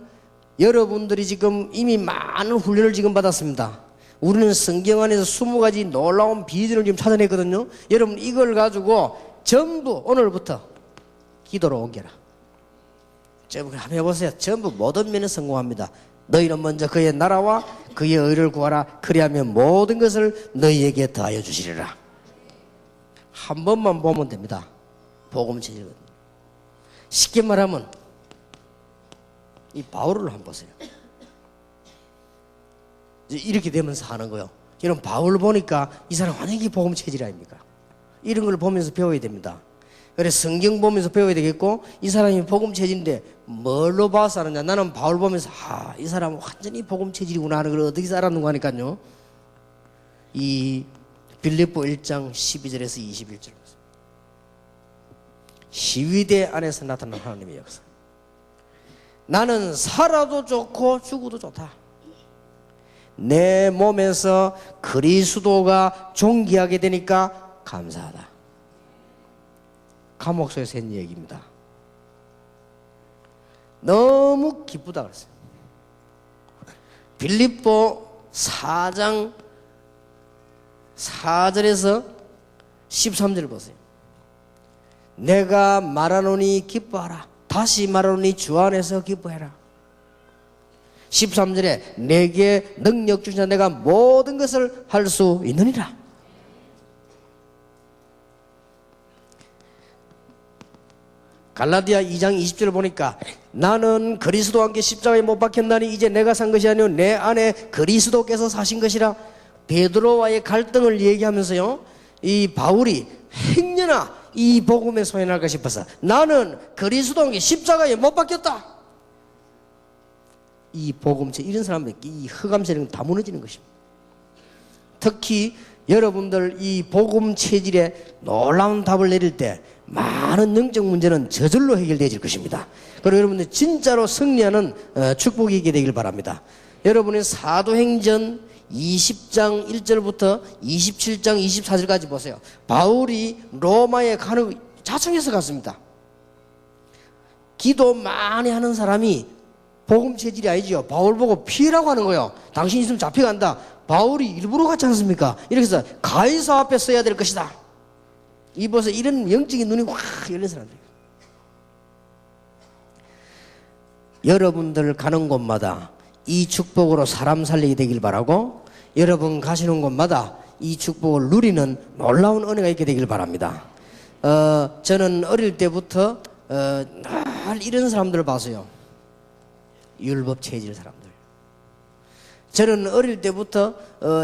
여러분들이 지금 이미 많은 훈련을 지금 받았습니다. 우리는 성경 안에서 20가지 놀라운 비전을 지금 찾아냈거든요. 여러분 이걸 가지고 전부 오늘부터 기도로 옮겨라. 한번 해보세요. 전부 모든 면에 성공합니다. 너희는 먼저 그의 나라와 그의 의를 구하라. 그리하면 모든 것을 너희에게 더하여 주시리라. 한 번만 보면 됩니다. 복음 체질거든요. 쉽게 말하면 이 바울을 한번 보세요. 이렇게 되면서 하는 거예요. 이런 바울 보니까 이 사람 완전히 복음 체질 아닙니까? 이런 걸 보면서 배워야 됩니다. 그래서 성경 보면서 배워야 되겠고, 이 사람이 복음 체질인데 뭘로 봐서 하느냐? 나는 바울 보면서 이 사람은 완전히 복음 체질이구나 하는 걸 어떻게 알았는가 하니까요, 이 빌립보 1장 12절에서 21절 시위대 안에서 나타난 하나님의 역사. 나는 살아도 좋고 죽어도 좋다. 내 몸에서 그리스도가 존귀하게 되니까 감사하다. 감옥소에서 했는 얘기입니다. 너무 기쁘다 그랬어요. 빌립보 4장 4절에서 13절 보세요. 내가 말하노니 기뻐하라. 다시 말하노니 주 안에서 기뻐해라. 13절에 내게 능력 주시나 내가 모든 것을 할 수 있느니라. 갈라디아 2장 20절을 보니까 나는 그리스도와 함께 십자가에 못 박혔나니 이제 내가 산 것이 아니요 내 안에 그리스도께서 사신 것이라. 베드로와의 갈등을 얘기하면서요, 이 바울이 행여나 이 복음에 소연할까 싶어서 나는 그리스도와 함께 십자가에 못 박혔다. 이 복음체 이런 사람들 이 흑암세력은 다 무너지는 것입니다. 특히 여러분들 이 복음 체질에 놀라운 답을 내릴 때 많은 영적 문제는 저절로 해결되어질 것입니다. 그리고 여러분들 진짜로 승리하는 축복이 있게 되길 바랍니다. 여러분의 사도행전 20장 1절부터 27장 24절까지 보세요. 바울이 로마에 가는 자청해서 갔습니다. 기도 많이 하는 사람이 복음 체질이 아니지요. 바울 보고 피해라고 하는 거예요. 당신 있으면 잡혀간다. 바울이 일부러 갔지 않습니까? 이렇게 해서 가이사 앞에 서야 될 것이다. 이 벌써 이런 영적인 눈이 확 열린 사람들이에요. 여러분들 가는 곳마다 이 축복으로 사람 살리게 되길 바라고, 여러분 가시는 곳마다 이 축복을 누리는 놀라운 은혜가 있게 되길 바랍니다. 저는 어릴 때부터 늘 이런 사람들을 봤어요. 율법 체질 사람들. 저는 어릴 때부터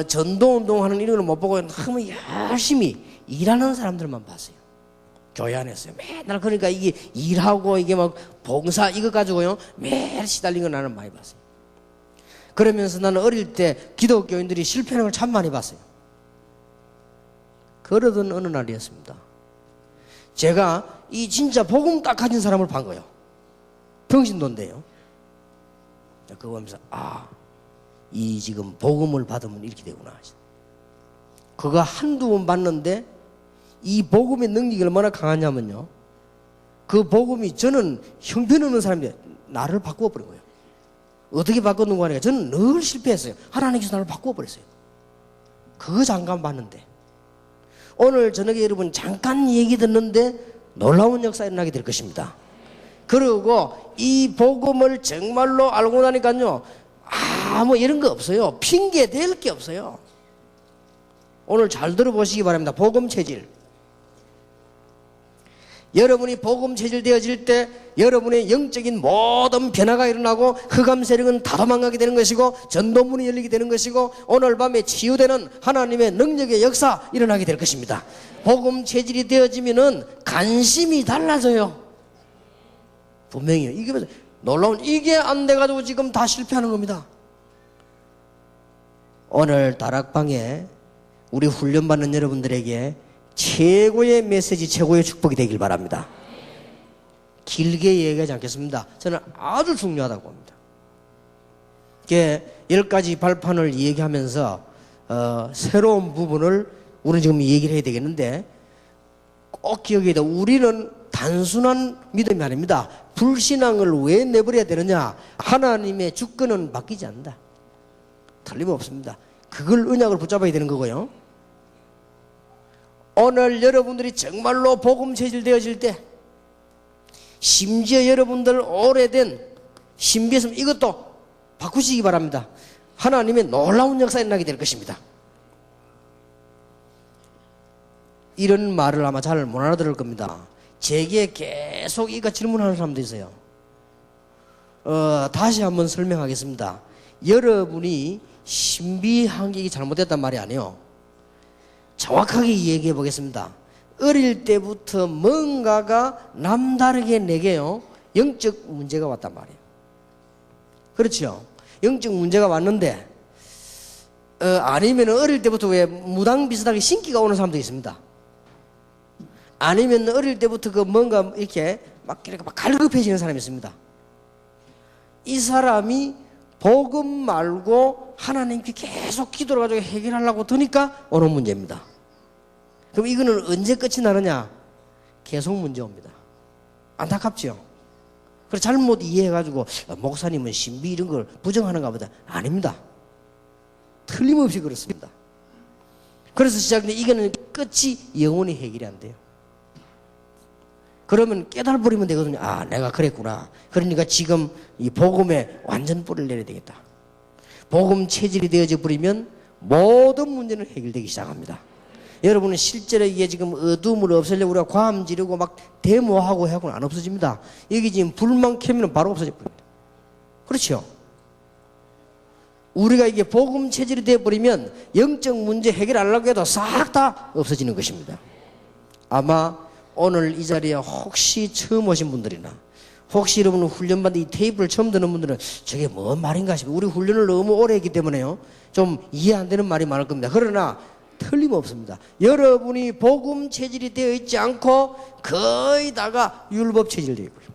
전도운동하는 이런 걸 못 보고 너무 열심히 일하는 사람들만 봤어요. 교회 안에서요. 맨날 그러니까 이게 일하고 이게 막 봉사 이거 가지고요 매일 시달린 걸 나는 많이 봤어요. 그러면서 나는 어릴 때 기독교인들이 실패하는 걸 참 많이 봤어요. 그러던 어느 날이었습니다. 제가 이 진짜 복음 딱 가진 사람을 본 거예요. 평신도인데요. 그거 보면서 이 지금 복음을 받으면 이렇게 되구나. 그거 한두 번 봤는데 이 복음의 능력이 얼마나 강하냐면요. 그 복음이 저는 형편없는 사람이 나를 바꾸어버린 거예요. 어떻게 바꿨는가 하니까 저는 늘 실패했어요. 하나님께서 나를 바꾸어버렸어요. 그거 잠깐 봤는데 오늘 저녁에 여러분 잠깐 얘기 듣는데 놀라운 역사가 일어나게 될 것입니다. 그리고 이 복음을 정말로 알고 나니까요 뭐 이런 거 없어요. 핑계 댈 게 없어요. 오늘 잘 들어보시기 바랍니다. 복음 체질. 여러분이 복음 체질 되어질 때 여러분의 영적인 모든 변화가 일어나고 흑암 세력은 다 도망가게 되는 것이고 전도문이 열리게 되는 것이고 오늘 밤에 치유되는 하나님의 능력의 역사 일어나게 될 것입니다. 복음 체질이 되어지면은 관심이 달라져요. 분명히요. 이게 놀라운, 이게 안 돼가지고 지금 다 실패하는 겁니다. 오늘 다락방에 우리 훈련받는 여러분들에게 최고의 메시지, 최고의 축복이 되길 바랍니다. 길게 얘기하지 않겠습니다. 저는 아주 중요하다고 봅니다. 10가지 발판을 얘기하면서 새로운 부분을 우리는 지금 얘기를 해야 되겠는데 꼭 기억해야 돼. 우리는 단순한 믿음이 아닙니다. 불신앙을 왜 내버려야 되느냐? 하나님의 주권은 바뀌지 않는다. 틀림없습니다. 그걸 언약을 붙잡아야 되는 거고요. 오늘 여러분들이 정말로 복음 체질되어질 때 심지어 여러분들 오래된 신비했으면 이것도 바꾸시기 바랍니다. 하나님의 놀라운 역사가 일어나게 될 것입니다. 이런 말을 아마 잘 못 알아들을 겁니다. 제게 계속 이거 질문하는 사람도 있어요. 다시 한번 설명하겠습니다. 여러분이 신비한격이 잘못됐단 말이 아니에요. 정확하게 얘기해 보겠습니다. 어릴 때부터 뭔가가 남다르게 내게요 영적 문제가 왔단 말이에요. 그렇죠? 영적 문제가 왔는데 아니면 어릴 때부터 왜 무당 비슷하게 신기가 오는 사람도 있습니다. 아니면 어릴 때부터 그 뭔가 이렇게 막 갈급해지는 사람이 있습니다. 이 사람이 복음 말고 하나님께 계속 기도를 가지고 해결하려고 드니까 오는 문제입니다. 그럼 이거는 언제 끝이 나느냐? 계속 문제 옵니다. 안타깝죠? 그래서 잘못 이해해가지고 목사님은 신비 이런 걸 부정하는가 보다. 아닙니다. 틀림없이 그렇습니다. 그래서 시작된 이거는 끝이 영원히 해결이 안 돼요. 그러면 깨달아버리면 되거든요. 내가 그랬구나. 그러니까 지금 이 복음에 완전 뿌리를 내려야 되겠다. 복음 체질이 되어져 버리면 모든 문제는 해결되기 시작합니다. 여러분은 실제로 이게 지금 어둠을 없애려고 우리가 과암 지르고 막 데모하고 하고는 안 없어집니다. 여기 지금 불만 켜면 바로 없어져 버립니다. 그렇죠? 우리가 이게 복음 체질이 되어버리면 영적 문제 해결하려고 해도 싹 다 없어지는 것입니다. 아마 오늘 이 자리에 혹시 처음 오신 분들이나 혹시 여러분 훈련받는 이 테이프를 처음 듣는 분들은 저게 뭔 말인가 싶어요. 우리 훈련을 너무 오래 했기 때문에요 좀 이해 안 되는 말이 많을 겁니다. 그러나 틀림없습니다. 여러분이 복음 체질이 되어 있지 않고 거의 다가 율법 체질 되어 있고요.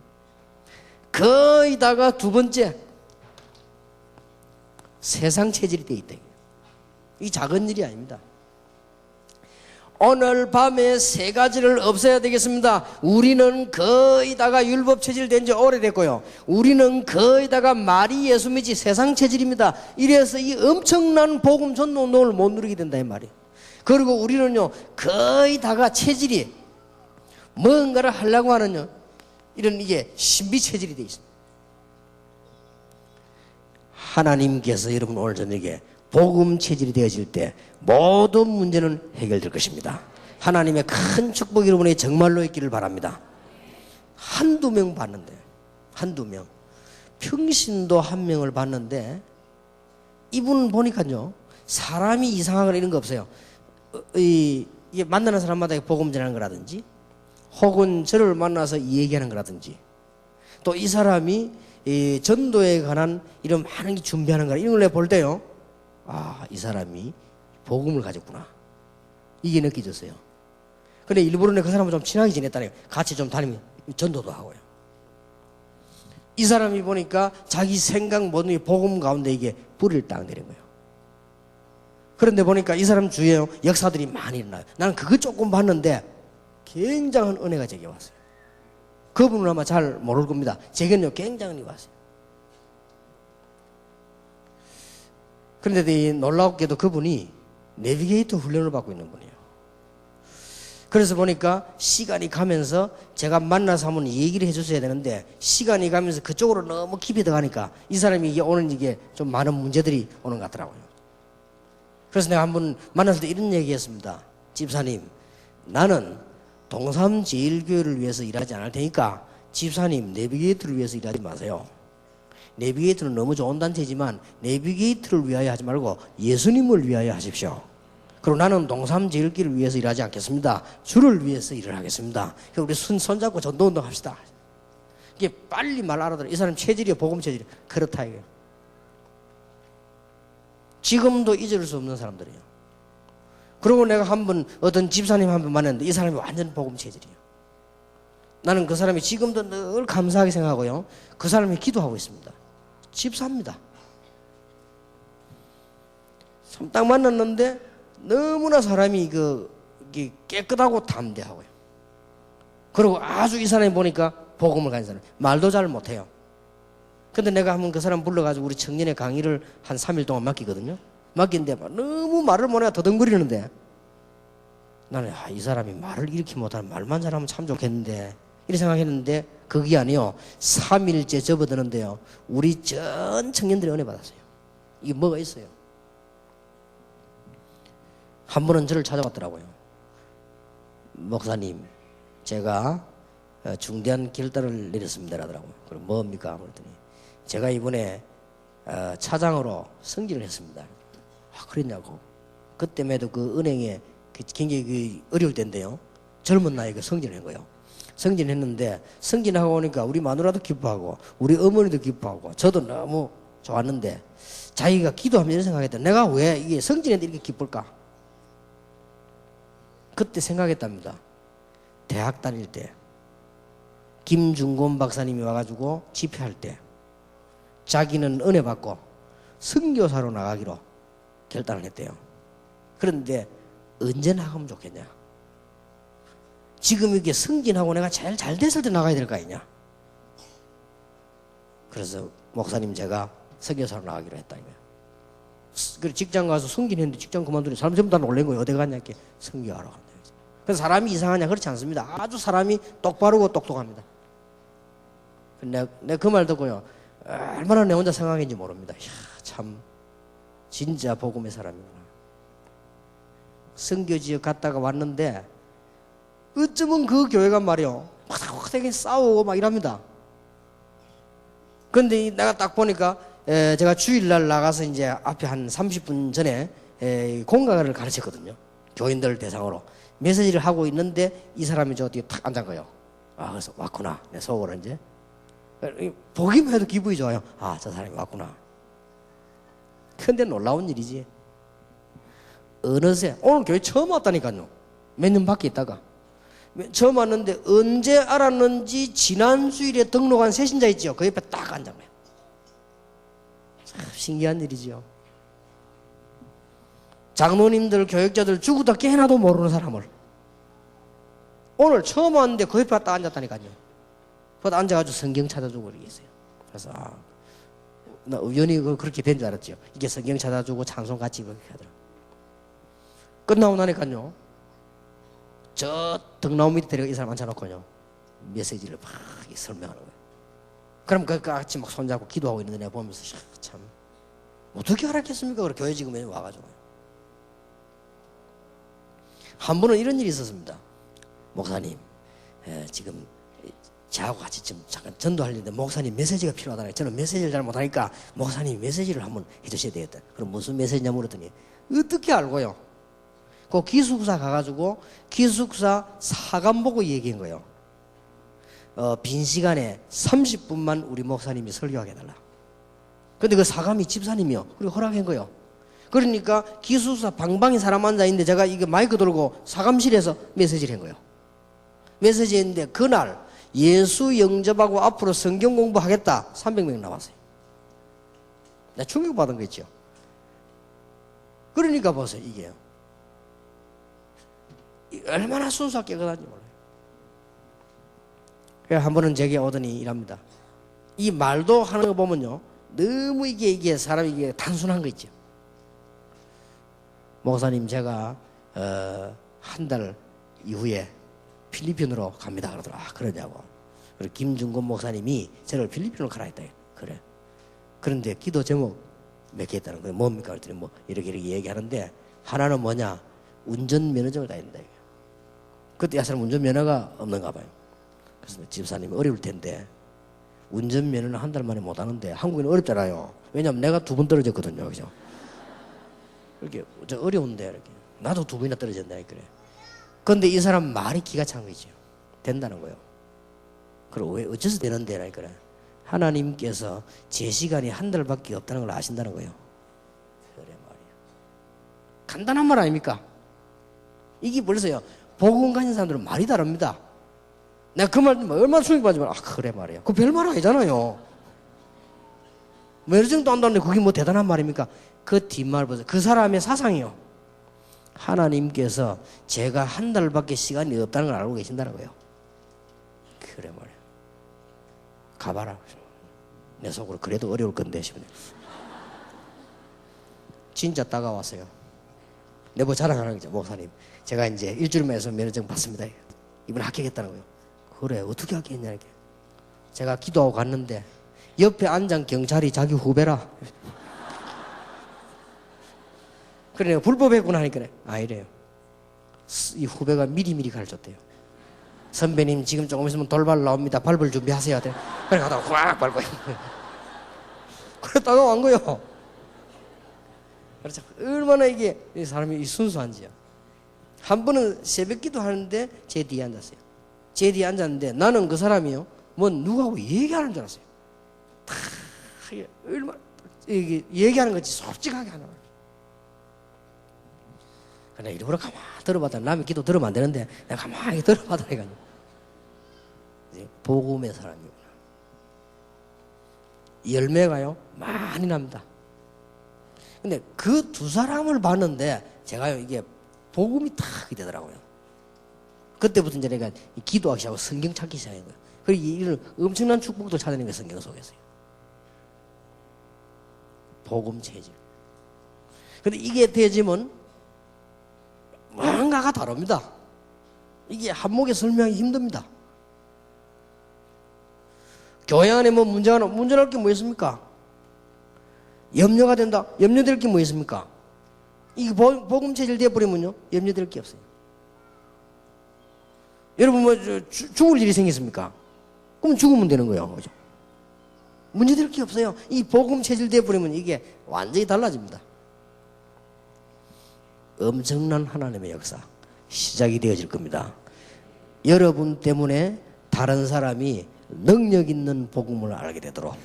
거의 다가 두 번째 세상 체질이 되어 있다. 이 작은 일이 아닙니다. 오늘 밤에 세 가지를 없애야 되겠습니다. 우리는 거의 다가 율법 체질 된 지 오래됐고요. 우리는 거의 다가 말이 예수 믿지 세상 체질입니다. 이래서 이 엄청난 복음 전도를 못 누리게 된다 이 말이에요. 그리고 우리는요 거의 다가 체질이 뭔가를 하려고 하는요 이런 이게 신비 체질이 돼 있습니다. 하나님께서 여러분 오늘 저녁에 복음 체질이 되어질 때 모든 문제는 해결될 것입니다. 하나님의 큰 축복이 여러분에게 정말로 있기를 바랍니다. 한두 명 봤는데, 한두 명. 평신도 한 명을 봤는데 이분 보니까요 사람이 이상하거나 이런 거 없어요. 이게 만나는 사람마다 복음 전하는 거라든지 혹은 저를 만나서 얘기하는 거라든지 또 이 사람이 이 전도에 관한 이런 많은 게 준비하는 거라 이런 걸 볼 때요 아, 이 사람이 복음을 가졌구나 이게 느껴졌어요. 근데 일부러 그 사람을 좀 친하게 지냈다네요. 같이 좀 다니면 전도도 하고요. 이 사람이 보니까 자기 생각 모든 게 복음 가운데 이게 뿌리를 딱 내린 거예요. 그런데 보니까 이 사람 주위에 역사들이 많이 일어나요. 나는 그거 조금 봤는데 굉장한 은혜가 제게 왔어요. 그분은 아마 잘 모를 겁니다. 제게는요 굉장히 왔어요. 그런데 놀랍게도 그분이 내비게이터 훈련을 받고 있는 분이에요. 그래서 보니까 시간이 가면서 제가 만나서 한번 얘기를 해줬어야 되는데 시간이 가면서 그쪽으로 너무 깊이 들어가니까 이 사람이 이게 오늘 이게 좀 많은 문제들이 오는 것 같더라고요. 그래서 내가 한번 만났을 때 이런 얘기 했습니다. 집사님, 나는 동삼제일교회를 위해서 일하지 않을 테니까 집사님 내비게이터를 위해서 일하지 마세요. 내비게이터는 너무 좋은 단체지만 내비게이터를 위하여 하지 말고 예수님을 위하여 하십시오. 그리고 나는 동삼제일교회를 위해서 일하지 않겠습니다. 주를 위해서 일을 하겠습니다. 그리고 우리 손잡고 전도운동 합시다. 이게 빨리 말 알아들어. 이 사람 체질이요, 복음 체질이 그렇다 이거예요. 지금도 잊을 수 없는 사람들이에요. 그리고 내가 한번 어떤 집사님 한 번 만났는데 이 사람이 완전 복음 체질이에요. 나는 그 사람이 지금도 늘 감사하게 생각하고요. 그 사람이 기도하고 있습니다. 집사입니다. 딱 만났는데 너무나 사람이 깨끗하고 담대하고요. 그리고 아주 이 사람이 보니까 복음을 가진 사람. 말도 잘 못해요. 근데 내가 한번 그 사람 불러가지고 우리 청년의 강의를 한 3일 동안 맡기거든요. 맡긴데 너무 말을 못해가 더듬거리는데 나는 이 사람이 말을 이렇게 못하는 말만 잘하면 참 좋겠는데 이렇게 생각했는데 그게 아니요 3일째 접어드는데요 우리 전 청년들이 은혜 받았어요. 이게 뭐가 있어요. 한 분은 저를 찾아왔더라고요. 목사님, 제가 중대한 결단을 내렸습니다 라더라고요. 그럼 뭡니까? 그랬더니 제가 이번에 차장으로 승진을 했습니다. 아, 그랬냐고. 그때에도 그 은행에 굉장히 어려울 때인데요. 젊은 나이에 승진을 한 거예요. 승진했는데 승진하고 오니까 우리 마누라도 기뻐하고 우리 어머니도 기뻐하고 저도 너무 좋았는데 자기가 기도하면 이런 생각했다. 내가 왜 이게 승진했는데 이렇게 기쁠까? 그때 생각했답니다. 대학 다닐 때 김중곤 박사님이 와가지고 집회할 때 자기는 은혜 받고 선교사로 나가기로 결단을 했대요. 그런데 언제 나가면 좋겠냐? 지금 이게 승진하고 내가 제일 잘 됐을 때 나가야 될 거 아니냐? 그래서 목사님 제가 선교사로 나가기로 했다 이거야. 그래서 직장 가서 승진했는데 직장 그만두니 사람 전부 다 놀란 거예요. 어디 갔냐 이렇게 선교하러 간다. 그래서 사람이 이상하냐? 그렇지 않습니다. 아주 사람이 똑바르고 똑똑합니다. 내가 그 말 듣고요. 얼마나 내 혼자 생각했는지 모릅니다. 이야, 참 진짜 복음의 사람이구나. 선교지역 갔다가 왔는데 어쩌면 그 교회가 말이요 되게 싸우고 막 이랍니다. 그런데 내가 딱 보니까 제가 주일날 나가서 이제 앞에 한 30분 전에 공강을 가르쳤거든요. 교인들 대상으로 메시지를 하고 있는데 이 사람이 저 뒤에 탁 앉은 거예요. 아, 그래서 왔구나. 내 속으로 이제 보기만 해도 기분이 좋아요. 아, 저 사람이 왔구나. 근데 놀라운 일이지. 어느새 오늘 교회 처음 왔다니까요. 몇 년 밖에 있다가 처음 왔는데 언제 알았는지 지난 주일에 등록한 새신자 있죠. 그 옆에 딱 앉은 거예요. 참 신기한 일이죠. 장로님들, 교육자들 죽어도 깨나도 모르는 사람을 오늘 처음 왔는데 그 옆에 딱 앉았다니까요. 거기 앉아가지고 성경 찾아주고 이렇게 있어요. 그래서 나 우연히 그렇게 된 줄 알았죠. 이게 성경 찾아주고 찬송 같이 그렇게 하더라고요. 끝나고 나니까요, 저 등나무 밑에 데려가 이 사람 앉혀놓고요, 메시지를 막 설명하는 거예요. 그럼 그 같이 막 손잡고 기도하고 있는데 내가 보면서 참 어떻게 알았겠습니까? 그래 교회 지금 와가지고. 한 번은 이런 일이 있었습니다. 목사님, 지금 저하고 같이 좀 잠깐 전도하려는데 목사님 메시지가 필요하다니. 저는 메시지를 잘 못하니까 목사님 메시지를 한번 해주셔야 되겠다. 그럼 무슨 메시지냐 물었더니 어떻게 알고요? 그 기숙사 가가지고 기숙사 사감 보고 얘기한 거예요. 빈 시간에 30분만 우리 목사님이 설교하게 해달라. 근데 그 사감이 집사님이요. 그리고 허락한 거예요. 그러니까 기숙사 방방에 사람 앉아있는데 제가 이거 마이크 들고 사감실에서 메시지를 한 거예요. 메시지 했는데 그날 예수 영접하고 앞으로 성경 공부하겠다 300명 나왔어요. 내가 충격받은 거 있죠. 그러니까 보세요. 이게 얼마나 순수하게 깨끗한지 몰라요. 그래서 한 번은 제게 오더니 이랍니다. 이 말도 하는 거 보면요, 너무 이게 사람이 이게 단순한 거 있죠. 목사님, 제가 한 달 이후에 필리핀으로 갑니다. 그러더라. 아, 그러냐고. 그리고 김중건 목사님이 저를 필리핀으로 가라 했다. 그래. 그런데 기도 제목 몇 개 있다는 거예요. 뭡니까? 그랬더니 뭐 이렇게 얘기하는데 하나는 뭐냐? 운전면허증을 따야 된다. 그때 이 사람 운전면허가 없는가 봐요. 그래서 집사님이 어려울 텐데 운전면허는 한 달 만에 못 하는데 한국에는 어렵잖아요. 왜냐하면 내가 2번 떨어졌거든요. 그죠? 이렇게 저 어려운데 이렇게 나도 2번이나 떨어졌네. 그래. 그런데 이 사람 말이 기가 찬 거죠. 된다는 거예요. 그럼 왜 어째서 되는데? 그래. 하나님께서 제 시간이 한 달밖에 없다는 걸 아신다는 거예요. 그래 말이야. 간단한 말 아닙니까? 이게 벌써요. 복음 가진 사람들은 말이 다릅니다. 내가 그 말 얼마나 충격받지만 그래 말이야. 그 별말 아니잖아요. 면허증도 안 땄는데 그게 뭐 대단한 말입니까? 그 뒷말 보세요. 그 사람의 사상이요. 하나님께서 제가 한 달밖에 시간이 없다는 걸 알고 계신다는 거예요. 그래 말이야. 가봐라. 내 속으로 그래도 어려울 건데 싶네. 진짜 따가웠어요. 내뭐 자랑하는 거죠. 목사님, 제가 이제 일주일만 해서 면허증 받습니다. 이번에 합격했다는 거예요. 그래, 어떻게 합격했냐 이렇게. 제가 기도하고 갔는데 옆에 앉은 경찰이 자기 후배라. 그래, 불법했구나 하니까 이래요. 이 후배가 미리미리 가르쳤대요. 선배님, 지금 조금 있으면 돌발 나옵니다. 밟을 준비하세요. 그래, 가다가 확 밟고. 그래, 따가운 거요. 그렇죠. 얼마나 이게 이 사람이 순수한지요. 한 번은 새벽 기도 하는데 제 뒤에 앉았어요. 제 뒤에 앉았는데 나는 그 사람이요, 뭐 누구하고 얘기하는 줄 알았어요. 다 얼마나 이게 얘기하는 거지 솔직하게 하는 거예요. 그래, 일부러 가만히 들어봤다. 남의 기도 들으면 안 되는데 내가 가만히 들어봤다니까요. 복음의 사람이구나. 열매가요 많이 납니다. 근데 그 2사람을 봤는데 제가요 이게 복음이 탁 되더라고요. 그때부터 이제 내가 기도하기 시작하고 성경 찾기 시작한 거예요. 그리고 이런 엄청난 축복도 찾아낸 거예요. 성경 속에서요. 복음 체질. 근데 이게 되지면 뭔가가 다릅니다. 이게 한목에 설명하기 힘듭니다. 교회 안에 뭐 문제날 게 뭐 있습니까? 염려가 된다. 염려될 게 뭐 있습니까? 이게 복음 체질 되어버리면요 염려될 게 없어요. 여러분 뭐 죽을 일이 생겼습니까? 그럼 죽으면 되는 거예요. 그죠? 문제될 게 없어요. 이 복음 체질 되어버리면 이게 완전히 달라집니다. 엄청난 하나님의 역사 시작이 되어질 겁니다. 여러분 때문에 다른 사람이 능력 있는 복음을 알게 되도록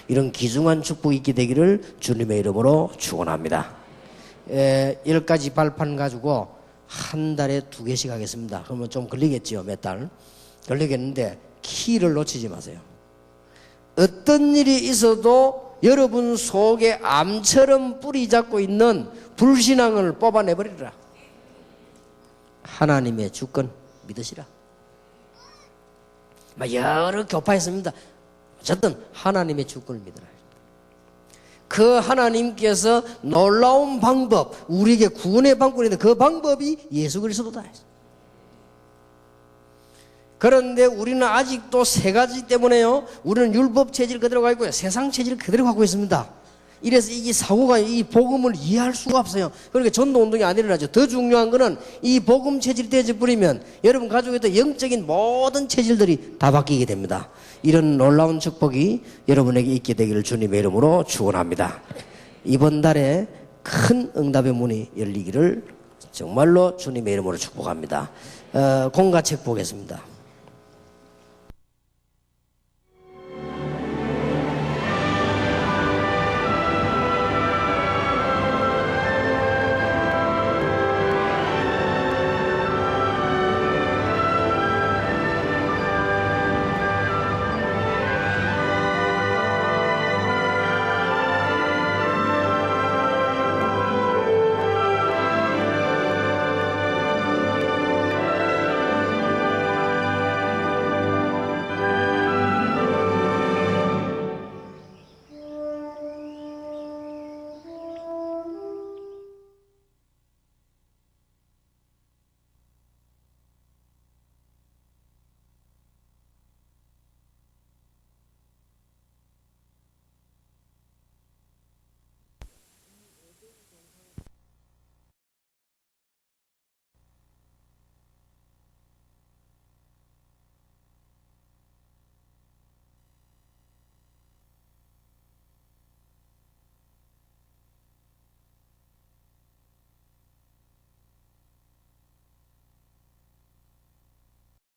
이런 귀중한 축복이 있게 되기를 주님의 이름으로 축원합니다. 10가지 발판 가지고 한 달에 2개씩 하겠습니다. 그러면 좀 걸리겠죠. 몇 달 걸리겠는데 키를 놓치지 마세요. 어떤 일이 있어도 여러분 속에 암처럼 뿌리 잡고 있는 불신앙을 뽑아내버리라. 하나님의 주권 믿으시라. 여러 교파 있습니다. 어쨌든 하나님의 주권을 믿으라. 그 하나님께서 놀라운 방법, 우리에게 구원의 방법인데 그 방법이 예수 그리스도다. 그런데 우리는 아직도 세 가지 때문에요. 우리는 율법 체질 그대로 가고 있고요. 세상 체질 그대로 갖고 있습니다. 이래서 이 사고가 이 복음을 이해할 수가 없어요. 그러니까 전도운동이 안 일어나죠. 더 중요한 거는 이 복음 체질이 되어버리면 여러분 가족에 도 영적인 모든 체질들이 다 바뀌게 됩니다. 이런 놀라운 축복이 여러분에게 있게 되기를 주님의 이름으로 축원합니다. 이번 달에 큰 응답의 문이 열리기를 정말로 주님의 이름으로 축복합니다. 공과책 보겠습니다.